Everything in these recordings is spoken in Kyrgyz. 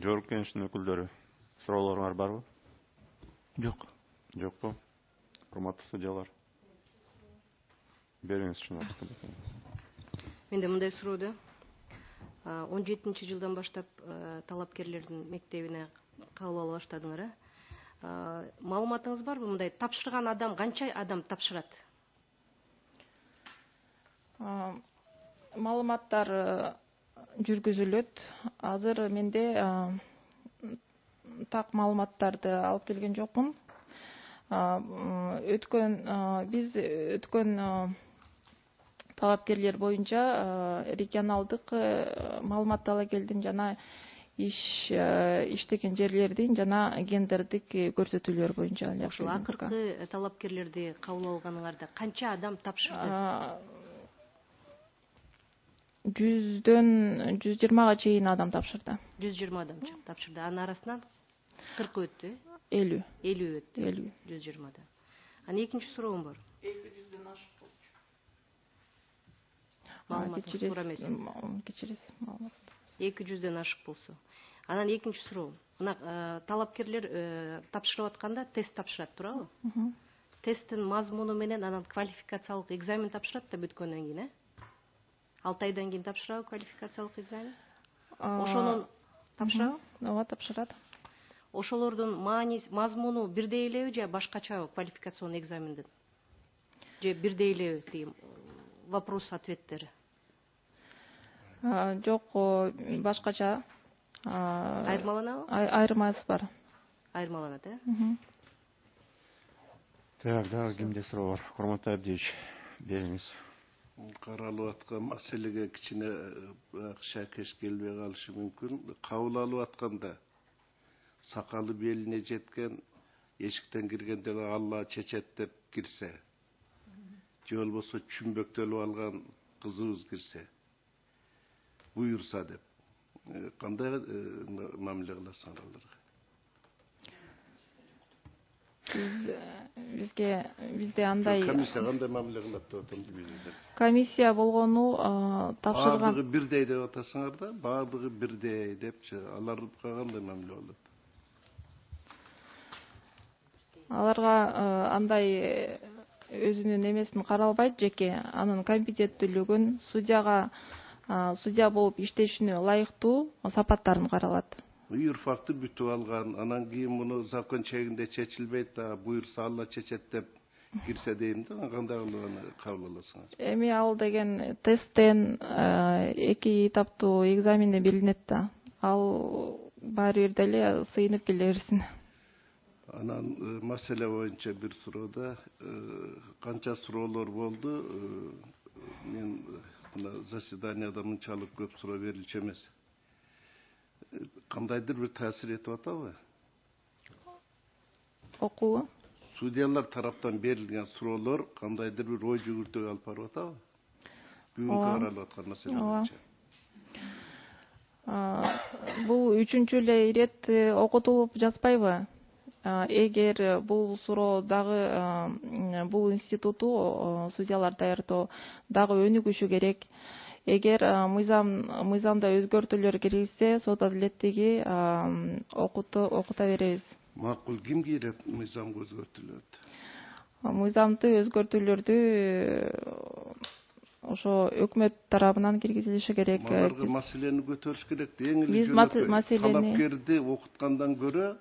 Жогорку Кеңештин өкүлдөрү, суроолоруңар барбы? Жок. Жокпу? Урматтуу судьялар. Бериңиз шуну. Менде мындай суроо. 17-жылдан баштап талапкерлердин мектебине кабыл ала баштадыңар. Маалыматыңыз барбы? Мындай тапшырган адам канча адам тапшырат? Маалыматтар жүргүзүлөт. Азыр менде так маалыматтарды алып келген жокмун. Биз өткөн талапкерлер боюнча регионалдык маалыматты ала келдим жана иштеген жерлердин жана гендердик көрсөтүүлөр боюнча. Ошол акыркы талапкерлерди кабыл алганыңарда канча адам тапшырды? 100-120га чейин адам тапшырды. 120 адам тапшырды. Анын арасынан 40 өттү. 50 өттү. 50. 120-да. Анан экинчи суроом бар. 200дөн ашык болчу. Маалыматыңыз туура эмес. Кечиресиз маалымат. 200дөн ашык болсо. Анан экинчи суроо. Мына талапкерлер тапшырып атканда тест тапшырат, туурабы? Тесттин мазмуну менен анан квалификациялык экзамен тапшырат да бүткөндөн кийин, 6 айдан кийин тапшырабы квалификациялык экзамен? Ошонун тапшырабы? Ооба, тапшырат. Ошолордун мазмуну бирдей элеби же башкачабы квалификационный экзамендин? Же бирдей элеби тиги вопрос-ответтери? Жок, башкача. Айырмаланабы? Айырмасы бар. Айырмаланат, Так, дагы кимде суроо бар? Курмантай Абдиевич, бериңиз. Каралып аткан маселеге кичине шакеш келбей калышы мүмкүн. Кабыл алып атканда сакалы белине жеткен эшиктен киргенде Алла чечет деп кирсе, же болбосо чүмбөктөлүп алган кызыбыз кирсе, буюрса деп, кандай мамиле кыласыңар аларга? Бизде андай комиссия кандай мамиле кылат деп атам. Комиссия болгону тапшырган. Баардыгы бирдей деп атасыңар да, баардыгы бирдей депчи, аларга кандай мамиле болот? Аларга андай өзүнүн эмесин каралбайт жеке, анын компетенттүүлүгүн, судья болуп иштешине ылайыктуу сапаттарын каралат. Юрфакты бүтүп алган, анан кийин муну закон чегинде чечилбейт да, буюрса Алла чечет деп кирсе дейм да, кандай кабыл аласыңар? Эми ал деген тесттен 2 этаптуу экзаменден билинет да. Ал баары бир деле сыйынып келе берсин. Анан маселе боюнча бир суроода канча суроолор болду? Мен мына заседанияда мынчалык көп суроо берилчү эмес. Кандайдыр бир таасир этип атабы? Окуу? Судьялар тараптан берилген суроолор кандайдыр бир ой жүгүртүүгө алып барып атабы? Бүгүнкү каралып аткан маселе боюнча. Бул 3-чү эле ирет окутулуп жатпайбы? Эгер бул суроо дагы бул институту судьялар даярдоо дагы өнүгүшү керек. Эгер мыйзамда өзгөртүүлөр киргизсе, сот адилеттиги окута беребиз. Макул, ким кирет мыйзамга өзгөртүүлөрдү? Мыйзамды өзгөртүүлөрдү ошо өкмөт тарабынан киргизилиши керек. Аларга маселени көтөрүш керек. Эң эле талапкерди окуткандан көрө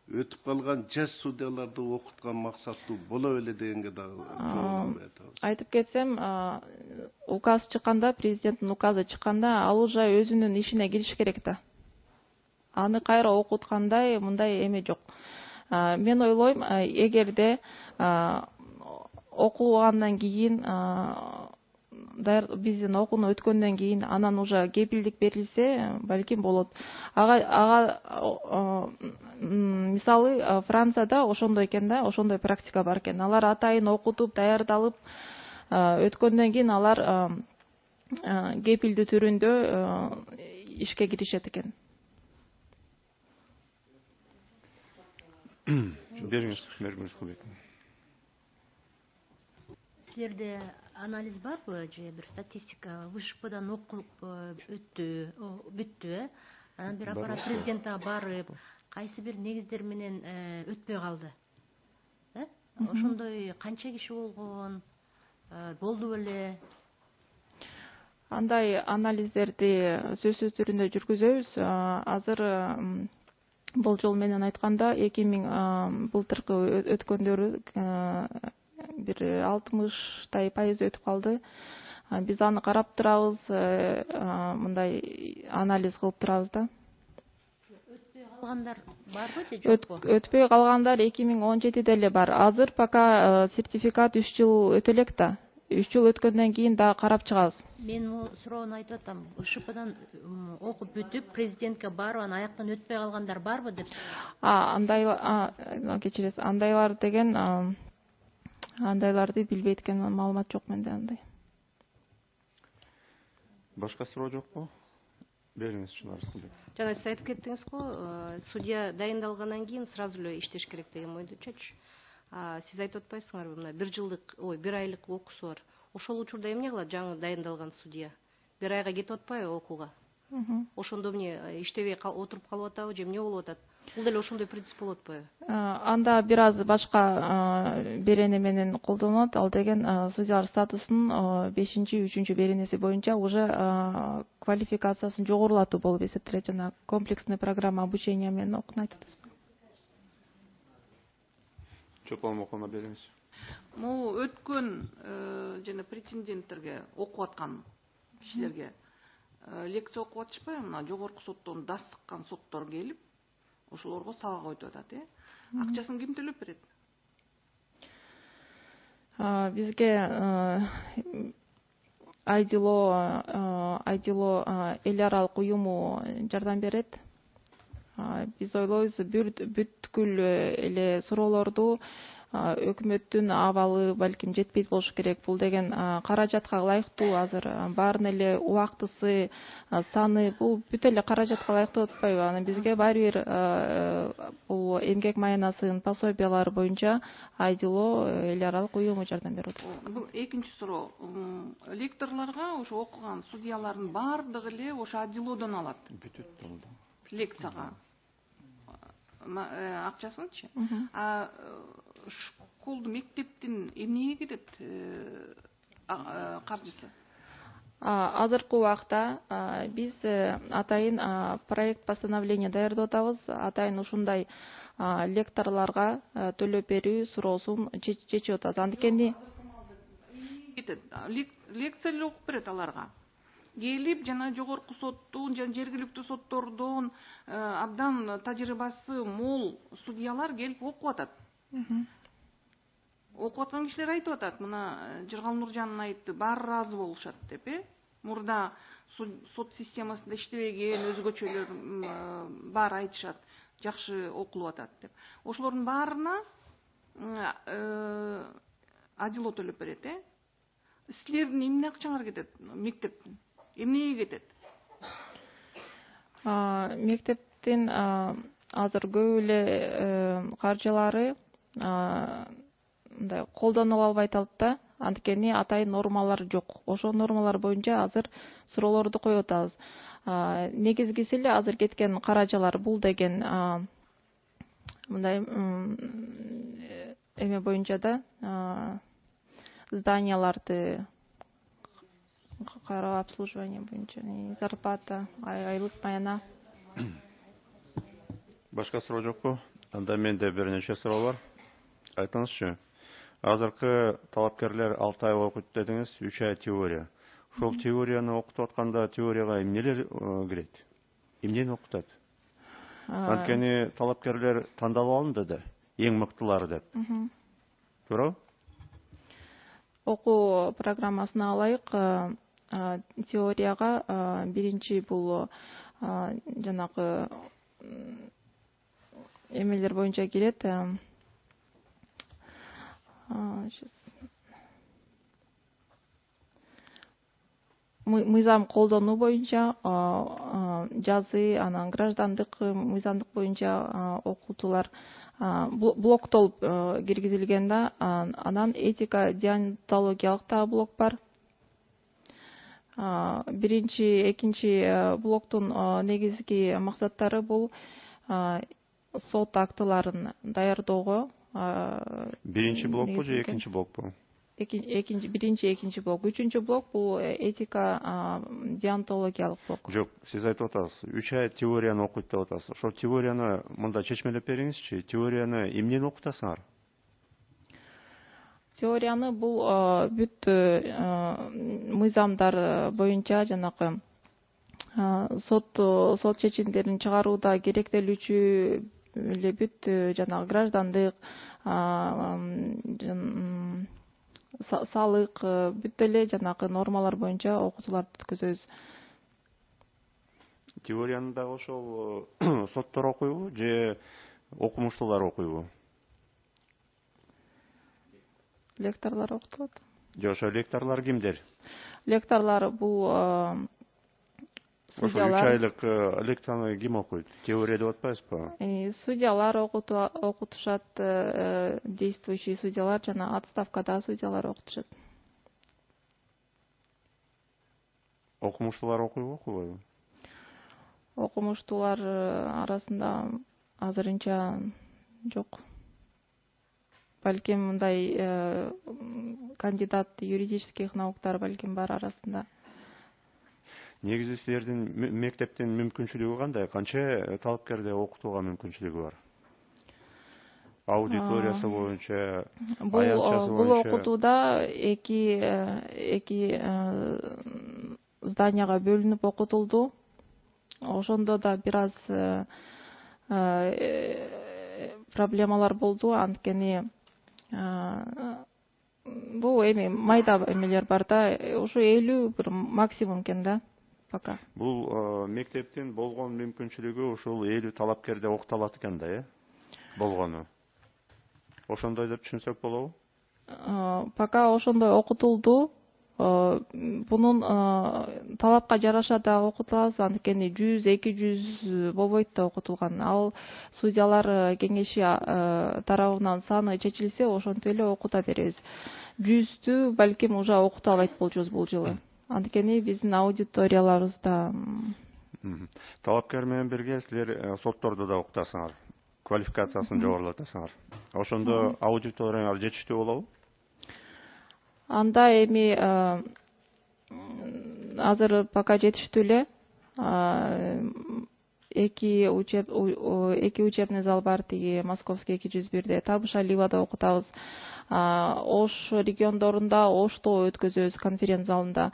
өтүп калган жаш судьяларды окуткан максаттуу боло беле дегенге дагы айтып кетсем, указ чыкканда, президенттин указы чыкканда, ал уже өзүнүн ишине кириш керек да. Аны кайра окуткандай мындай эме жок. Мен ойлойм, эгерде окугандан кийин биздин окууну өткөндөн кийин анан уже кепилдик берилсе, балким болот. Ага мисалы Францияда ошондой экен да, ошондой практика бар экен. Алар атайын окутуп, даярдалып өткөндөн кийин алар кепилдүү түрүндө ишке киришет экен. Бериңиз, Кулбек. Силерде анализ барбы же бир статистика? ВШПдан окуп бүттү, анан бир аппарат президентке барып, кайсы бир негиздер менен өтпөй калды. Ошондой канча киши болгон, болду беле? Андай анализдерди сөзсүз түрүндө жүргүзөбүз. Азыр болжол менен айтканда 2000 былтыркы өткөндөрү бир 60% өтүп калды. Биз аны карап турабыз, мындай анализ кылып турабыз да. Өтпөй калгандар барбы же жокпу? Өтпөй калгандар 2017 эле бар. Азыр пока сертификат 3 жыл өтө элек да. 3 жыл өткөндөн кийин да карап чыгабыз. Мен бул суроону айтып атам. ШПдан окуп бүтүп, президентке барып, анан аяктан өтпөй калгандар барбы деп. Андай, кечиресиз, андайлар деген андайларды билбейт экен, маалымат жок менде андай. Башка суроо жокпу? Бериңиз, Чынар Рыскелдиев. Жана сиз айтып кеттиңиз го, судья дайындалгандан кийин сразу эле иштеш керек деген ойдучучу. Сиз айтып атпайсыңарбы, мына 1 жылдык, 1 айлык окуусу бар. Ошол учурда эмне кылат жаңы дайындалган судья? 1 айга кетип атпайбы окууга? Ошондо эмне иштебей отуруп калып атабы же эмне болуп атат? Бул деле ошондой принцип болуп атпайбы? Анда бир аз башка берене менен колдонулат. Ал деген судьялар статусунун 5-3 беренеси боюнча уже квалификациясын жогорулатуу болуп эсептелет. Жана комплексный программа обучения менен окуну айтат. Чополон окуна бериңиз. Могу өткөн жана претенденттерге окуп аткан кишилерге лекция окуп атышпайбы? Мына жогорку соттон дас сыккан соттор келип, ошолорго сабак өтүп атат, Акчасын ким төлөп берет? Бизге Айдило эл аралык уюму жардам берет. Биз ойлойбуз бүткүл эле суроолорду өкмөттүн абалы балким жетпейт болушу керек. Бул деген каражатка ылайыктуу, азыр баарын эле убактысы, саны, бул бүт эле каражатка ылайыктуу атпайбы? Анан бизге баары бир бул эмгек маянасынын пособиялары боюнча Айдило эл аралык уюму жардам берип атат. Бул экинчи суроо. Лекторлорго ошо окуган судьялардын баардыгы эле ошо Айдилодон алат. Бүтүт болду. Лекцияга акчасынчы? Школду, мектептин эмнеге кетет каржысы? Азыркы убакта биз атайын проект постановление даярдап атабыз. Атайын ушундай лекторлорго төлөп берүү суроосун чечип атабыз. Андыктен лекция эле окуп берет аларга. Келип жана жогорку соттун жана жергиликтүү соттордон абдан тажрыйбасы мол судьялар келип окуп атат. Окуп аткан кишилер айтып атат, мына Жыргал Нуржанын айтты, баары ыраазы болушат деп, Мурда сот системасында иштебеген өзгөчөлөр баары айтышат, жакшы окулуп атат деп. Ошолордун баарына Адило төлөп берет, Силердин эмне акчаңар кетет? Мектептин эмнеге кетет? Мектептин азыр көп эле каржылары мындай колдонулуп албайт алат да. Анткени атайын нормалар жок. Ошол нормалар боюнча азыр суроолорду коюп атабыз. Негизгиси эле азыр кеткен каражалар бул деген мындай эме боюнча да, зданияларды кароо, обслуживание боюнча, зарплата, айлык маяна. Башка суроо жокпу? Анда менде бир нече суроо бар. Айтыңызчы. Азыркы талапкерлер 6 ай окут дедиңиз, 3 ай теория. Ошол теорияны окутуп атканда теорияга эмнелер кирет? Эмнени окутат? Анткени талапкерлер тандалып алынды да, эң мыктылары деп. Туурабы? Окуу программасына алайык, теорияга биринчи бул жанагы эмелер боюнча кирет. Мыйзам колдонуу боюнча жазы, анан граждандык мыйзамдык боюнча окутуулар блоктолуп киргизилген да. Анан этика, деонтологиялык дагы блок бар. Биринчи, экинчи блоктун негизги максаттары бул сот актыларын даярдоого. Биринчи блокпу же экинчи блокпу? Биринчи, экинчи блок. Үчүнчү блок бул этика, деонтологиялык блок. Жок, сиз айтып атасыз, 3 ай теорияны окуйт деп атасыз. Ошол теорияны мында чечмелеп бериңизчи. Теорияны эмнени окутасыңар? Теорияны бул бүт мыйзамдар боюнча жанакы сот чечимдерин чыгарууда керектелүүчү эле бүт жанагы граждандык, салык, бүт эле жанагы нормалар боюнча окутууларды өткөзөбүз. Теорияны дагы ошол соттор окуйбу же окумуштуулар окуйбу? Лекторлор окутулат. Же ошо лекторлор кимдер? Лекторлор бул ошо 3 айлык лекцияны ким окуйт? Теория деп атпайсызбы? Судьялар окутушат, действующий судьялар жана отставкада судьялар окутушат. Окумуштуулар окуйбу, окубайбы? Окумуштуулар арасында азырынча жок. Балким мындай кандидат юридических науктар балким бар арасында. Негизи силердин мектептин мүмкүнчүлүгү кандай? Канча талапкерди окутууга мүмкүнчүлүгү бар? Аудиториясы боюнча, аянтчасы боюнча. Бул окутууда эки зданияга бөлүнүп окутулду. Ошондо да бир аз проблемалар болду, анткени бул эми майда эмелер бар да, ушу 50 бир максимум экен да пока. Бул мектептин болгон мүмкүнчүлүгү ушул 50 талапкерде окуталат экен да, болгону. Ошондой деп түшүнсөк болобу? Пока ошондой окутулду. Бунун талапка жараша да окутулабыз, анткени 100-200 болбойт да окутулган. Ал судьялар кеңеши тарабынан саны чечилсе, ошентип эле окута беребиз. 100-тү балким уже окута албайт болчубуз бул жылы. Анткени биздин аудиторияларыбызда. Талапкер менен бирге силер сотторду да окутасыңар, квалификациясын жогорулатасыңар. Ошондо аудиторияңар жетиштүү болобу? Анда эми азыр пока жетиштүү эле. Эки учебный зал бар, тиги Московский 201-де, Табыша Ливада окутабыз. Ош региондорунда Ошто өткөзөбүз, конференц залында.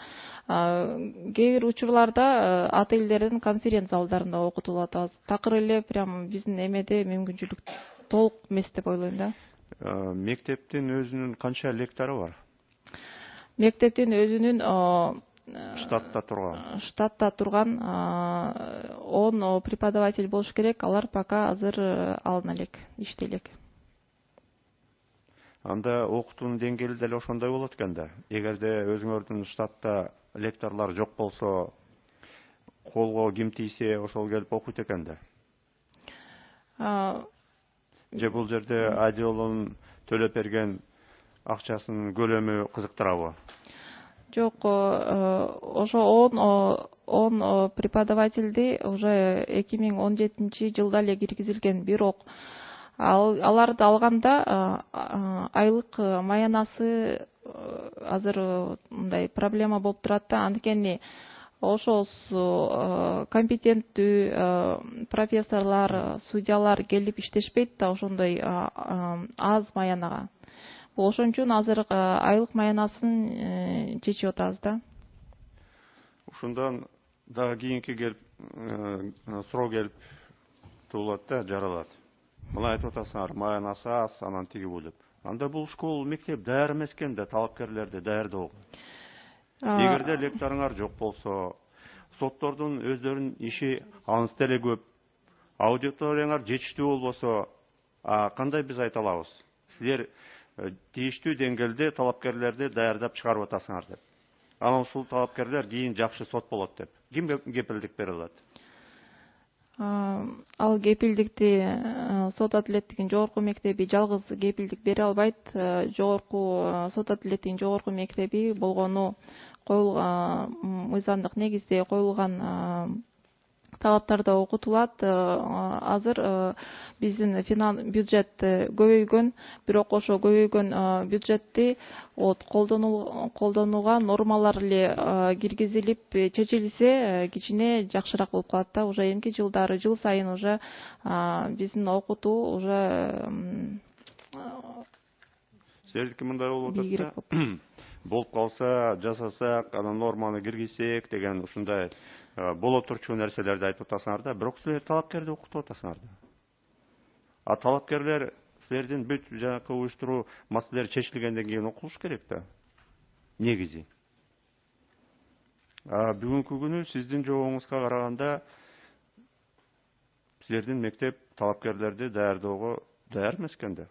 Кээ бир учурларда отельдердин конференц залдарында окутулуп атабыз. Такыр эле прям биздин эмеде мүмкүнчүлүк толук эмес деп ойлойм да. Мектептин өзүнүн канча лектору бар? Мектептин өзүнүн штатта турган 10 преподаватель болуш керек. Алар пока азыр алына элек, иште элек. Анда окутуунун деңгээли деле ошондой болот экен да. Эгерде өзүңөрдүн штатта лекторлор жок болсо, колго ким тийсе, ошол келип окуйт экен да. Же бул жерде Адиловдун төлөп берген акчасынын көлөмү кызыктырабы? Жок, ошо 10 преподавательди уже 2017 жылда эле киргизилген, бирок аларды алганда айлык маянасы азыр мындай проблема болуп турат да, анткени ошол компетенттүү профессорлор, судьялар келип иштешпейт да ошондой аз маянага. Ошон үчүн азыр айлык маянасын чечип атабыз да. Ушундан дагы кийинки келип суроо келип туулат да, жаралат. Мына айтып атасыңар, маянасы аз, анан тиги бул деп. Анда бул школ, мектеп даяр эмес экен да, талапкерлерди даярдоого. Эгерде лекторуңар жок болсо, соттордун өздөрүнүн иши аныс деле көп, аудиторияңар жетиштүү болбосо, кандай биз айта алабыз? Силер тийиштүү деңгээлде талапкерлерди даярдап чыгарып атасыңар деп. Анан ушул талапкерлер кийин жакшы сот болот деп. Ким кепилдик бере алат? Ал кепилдикти сот адилеттигинин жогорку мектеби жалгыз кепилдик бере албайт. Жогорку сот адилеттигинин жогорку мектеби болгону коюлган мыйзамдык негизде коюлган талаптарда окутулат. Азыр биздин бюджет көбөйгөн, бирок ошо көбөйгөн бюджетти колдонууга нормалар эле киргизилип чечилсе кичине жакшыраак болуп калат да. Уже эмки жылдары жыл сайын уже биздин окутуу уже силердики мындай болуп атат да. Болуп калса жасасак, анан норманы киргизсек деген ушундай боло турчу нерселерди айтып атасыңар да, бирок силер талапкерди окутуп атасыңар да. А талапкерлер силердин бүт жанакы уюштуруу маселелери чечилгенден кийин окулуш керек да. Негизи. Бүгүнкү күнү сиздин жообуңузга караганда силердин мектеп талапкерлерди даярдоого даяр эмес экен да.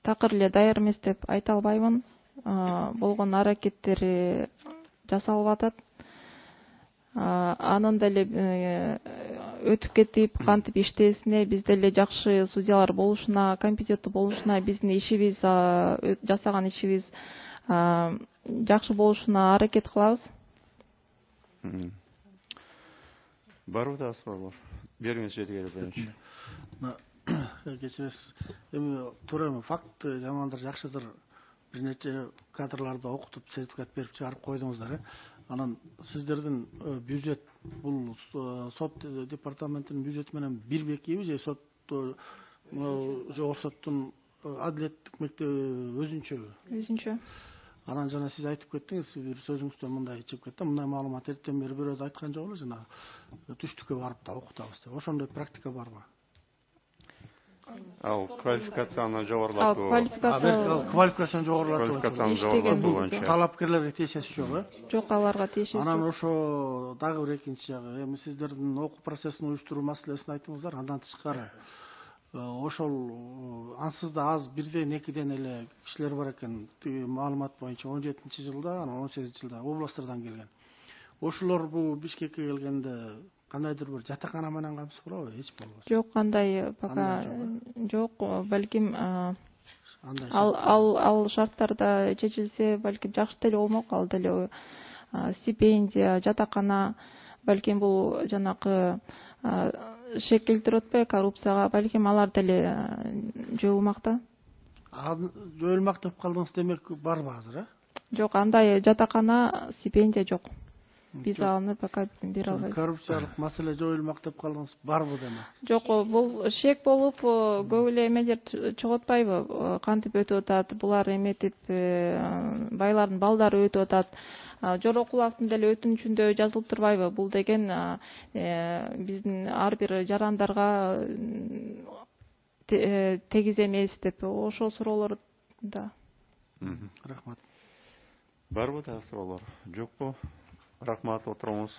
Такыр эле даяр эмес деп айта албаймын. Болгон аракеттери жасалып атат. Анын деле өтүп кетип, кантип иштесине, бизде эле жакшы судьялар болушуна, компетенттүү болушуна, биздин ишибиз, жасаган ишибиз жакшы болушуна аракет кылабыз. Барбы да суроолор? Бериңиз жетиге биринчи. Кечиресиз. Эми туура эми факт жамандыр, жакшыдыр. Бир нече кадрларды окутуп, сертификат берип чыгарып койдуңуздар. Анан сиздердин бюджет бул сот департаментинин бюджети менен бирбекиби же сот соттун адилеттик мектеби өзүнчөбү? Өзүнчө. Анан жана сиз айтып кеттиңиз, бир сөзүңүздө мындай чыгып кетти, мындай маалымат эртен бери бирөөдө айткан жок эле, жана түштүккө барып да окутабыз деп. Ошондой практика барбы? Ал квалификацияны жогорулатуу. Квалификацияны жогорулатуу боюнча. Талапкерлерге тиешеси жок, э? Жок, аларга тиешеси. Анан ошо дагы бир экинчи жагы, эми сиздердин окуу процессин уюштуруу маселесин айттыңыздар. Андан тышкары ошол ансыз да аз бирден экиден эле кишилер бар экен. Маалымат боюнча 17-жылда, анан 18-жылда областтардан келген. Ошолор бул Бишкекке келгенде кандайдыр бир жатакана менен камсыздырабы, эч болбосо? Жок, кандай пока жок, балким ал шарттарда чечилсе, балким жакшы деле болмок. Ал деле стипендия, жатакана, балким бул жанакы шек келтирип атпайбы коррупцияга, балким алар деле жоюлмак да. Жоюлмак деп калдыңыз, демек барбы азыр, э? Жок, андай жатакана, стипендия жок. Биз аны пока бере албайбыз. Коррупциялык маселе жоюлмак деп калдыңыз, барбы деме? Жок, бул шек болуп, көп эле эмелер чыгып атпайбы? Кантип өтүп атат, булар эметип, байлардын балдары өтүп атат. Жорокул астында деле өтүнүчүндө жазылып турбайбы? Бул деген биздин ар бир жарандарга тегиз эмес деп, ошол суроолор да. Рахмат. Барбы да суроолор? Жокпу? Рахмат, отуруңуз.